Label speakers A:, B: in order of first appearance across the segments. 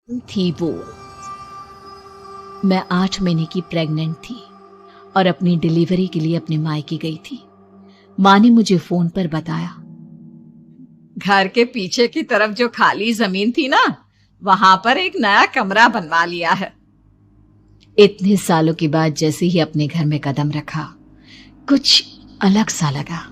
A: थी वो। मैं 8 महीने की प्रेग्नेंट थी और अपनी डिलीवरी के लिए अपने मायके गई थी। माँ ने मुझे फोन पर बताया,
B: घर के पीछे की तरफ जो खाली जमीन थी ना, वहां पर एक नया कमरा बनवा लिया है।
A: इतने सालों के बाद जैसे ही अपने घर में कदम रखा, कुछ अलग सा लगा।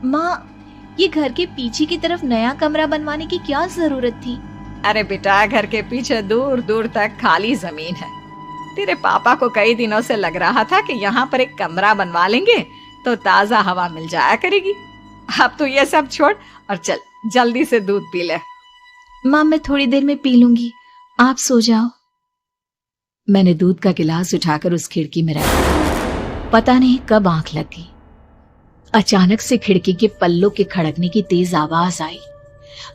C: माँ, ये घर के पीछे की तरफ नया कमरा बनवाने की क्या जरूरत थी?
B: अरे बेटा, घर के पीछे दूर दूर तक खाली जमीन है। तेरे पापा को कई दिनों से लग रहा था कि यहाँ पर एक कमरा बनवा लेंगे तो ताजा हवा मिल जाया करेगी। अब तो ये सब छोड़ और चल जल्दी से दूध पी ले।
C: माँ, मैं थोड़ी देर में पी लूंगी, आप सो जाओ।
A: मैंने दूध का गिलास उठाकर उस खिड़की में रखा। पता नहीं कब आंख लग गई। अचानक से खिड़की के पल्लों के खड़कने की तेज आवाज आई।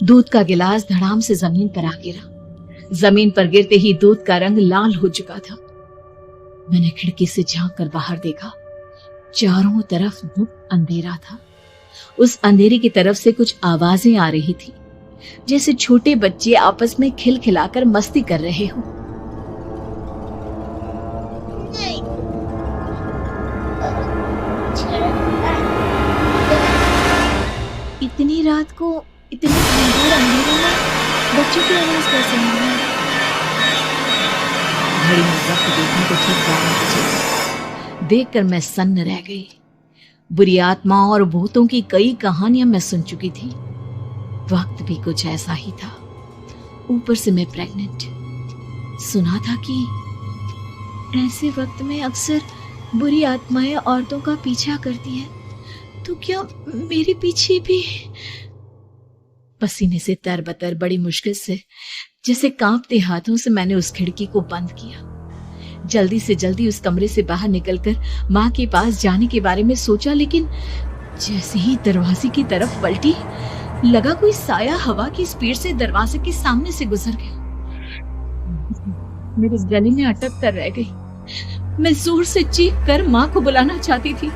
A: दूध का गिलास धड़ाम से जमीन पर आ गिरा। जमीन पर गिरते ही दूध का रंग लाल हो चुका था। मैंने खिड़की से झांक कर बाहर देखा। चारों तरफ गुप्त अंधेरा था। उस अंधेरे की तरफ से कुछ आवाजें आ रही थी, जैसे छोटे बच्चे आपस में खिलखिलाकर मस्ती कर रहे हो।
C: इतनी रात को इतने अंधेरे में बच्चों की आवाज कैसे आ रही है?
A: घड़ी में वक्त देखने को ठीक 12 बजे। देखकर मैं सन्न रह गई। बुरी आत्माओं और भूतों की कई कहानियां मैं सुन चुकी थी। वक्त भी कुछ ऐसा ही था। ऊपर से मैं प्रेग्नेंट। सुना था कि
C: ऐसे वक्त में अक्सर बुरी आत्माएं औरतों का पीछा करती हैं, तो क्या मेरे पीछे भी?
A: पसीने से तरबतर बड़ी मुश्किल से, जैसे कांपते हाथों से मैंने उस खिड़की को बंद किया। जल्दी से जल्दी उस कमरे से बाहर निकलकर माँ के पास जाने के बारे में सोचा, लेकिन जैसे ही दरवाजे की तरफ पलटी, लगा कोई साया हवा की स्पीड से दरवाजे के सामने से गुजर गया। मेरे गले में अटक कर रह गई। मैं जोर से चीख कर माँ को बुलाना चाहती थी,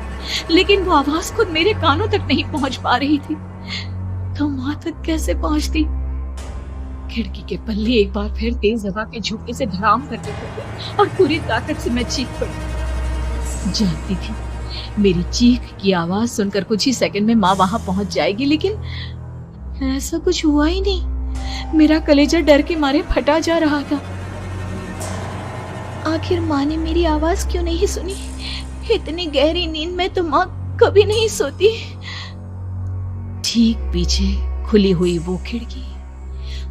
A: लेकिन वो आवाज खुद मेरे कानों तक नहीं पहुंच पा रही थी। तो माँ तक कैसे पहुंचती? खिड़की के पल्ले एक बार फिर तेज हवा के झोंके से धड़ाम करके गिरे और पूरी ताकत से मैं चीख पड़ी। जानती थी मेरी चीख की आवाज सुनकर कुछ ही सेकंड में माँ वहां पहुंच जाएगी, लेकिन ऐसा कुछ हुआ ही नहीं। मेरा कलेजा डर के मारे फटा जा रहा था।
C: आखिर माँ ने मेरी आवाज क्यों नहीं सुनी? इतनी गहरी नींद में तो माँ कभी नहीं सोती।
A: ठीक पीछे खुली हुई वो खिड़की।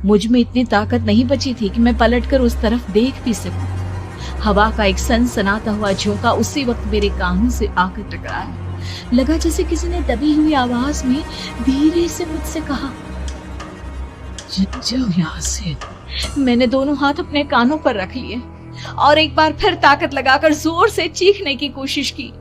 A: मुझ में इतनी ताकत नहीं बची थी कि मैं पलटकर उस तरफ देख भी सकूं। हवा का एक सनसनाता हुआ झोंका उसी वक्त मेरे कानों से आकर टकराया। लगा जैसे किसी ने दबी हुई आवाज में धीरे से मुझसे कहा, जाओ यहाँ से। मैंने दोनों हाथ अपने कानों पर रख लिए और एक बार फिर ताकत लगाकर जोर से चीखने की कोशिश की।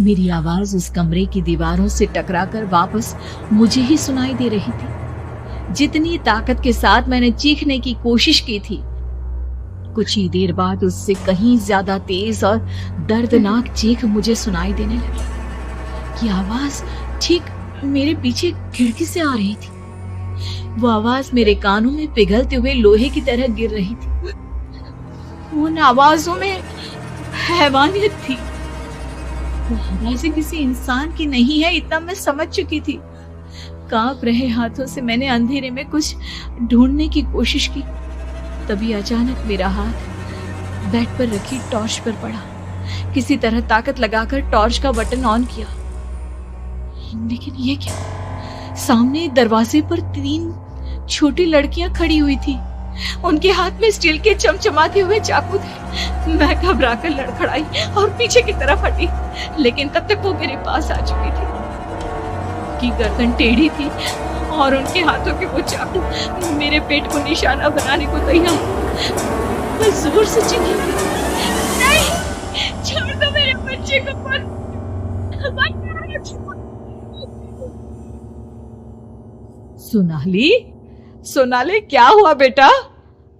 A: मेरी आवाज उस कमरे की दीवारों से टकराकर वापस मुझे ही सुनाई दे रही थी। जितनी ताकत के साथ मैंने चीखने की कोशिश की थी, कुछ ही देर बाद उससे कहीं ज्यादा तेज और दर्दनाक चीख मुझे सुनाई देने लगी। ये आवाज ठीक मेरे पीछे खिड़की से आ रही थी। वो आवाज मेरे कानों में पिघलते हुए लोहे की तरह गिर रही थी। उन आवाजों में हैवानियत थी। ऐसे किसी इंसान की नहीं है, इतना मैं समझ चुकी थी। कांप रहे हाथों से मैंने अंधेरे में कुछ ढूंढने की कोशिश की। तभी अचानक मेरा हाथ बेड पर रखी टॉर्च पर पड़ा। किसी तरह ताकत लगाकर टॉर्च का बटन ऑन किया, लेकिन ये क्या? सामने दरवाजे पर 3 छोटी लड़कियां खड़ी हुई थी। उनके हाथ में स्टील के चमचमाते हुए चाकू थे। मैं घबराकर लड़खड़ाई और पीछे की तरफ हटी, लेकिन तब तक वो मेरे पास आ चुकी थी। उनकी गर्दन टेढ़ी थी और उनके हाथों के वो चाकू मेरे पेट को निशाना बनाने को तैयार। मैं जोर से चीखी, नहीं, छोड़ दो मेरे बच्चे को।
B: सोनाली, क्या हुआ बेटा?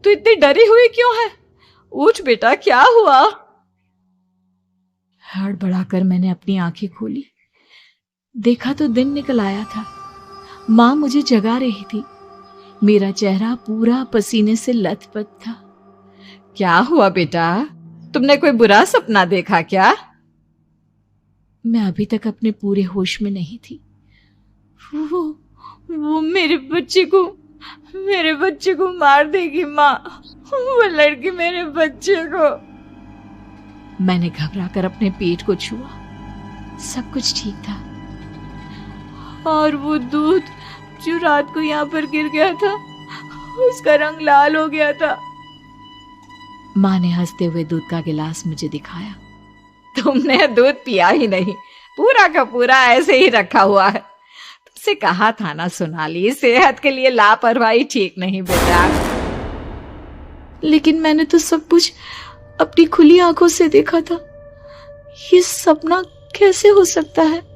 B: तू इतनी डरी हुई क्यों है? उठ बेटा, क्या हुआ?
A: हड़बड़ाकर मैंने अपनी आंखें खोली। देखा तो दिन निकल आया था। माँ मुझे जगा रही थी। मेरा चेहरा पूरा पसीने से लथपथ था।
B: क्या हुआ बेटा, तुमने कोई बुरा सपना देखा क्या?
A: मैं अभी तक अपने पूरे होश में नहीं थी।
C: वो मेरे बच्चे को मार देगी माँ। वो लड़की मेरे बच्चे को।
A: मैंने घबराकर अपने पेट को छुआ। सब कुछ ठीक था।
C: और वो दूध जो रात को यहाँ पर गिर गया था, उसका रंग लाल हो गया था।
A: माँ ने हंसते हुए दूध का गिलास मुझे दिखाया।
B: तुमने दूध पिया ही नहीं, पूरा का पूरा ऐसे ही रखा हुआ है। तुमसे कहा था ना सोनाली, सेहत के लिए लापरवाही ठीक नहीं बेटा।
C: लेकिन मैंने तो सब कुछ अपनी खुली आंखों से देखा था। ये सपना कैसे हो सकता है?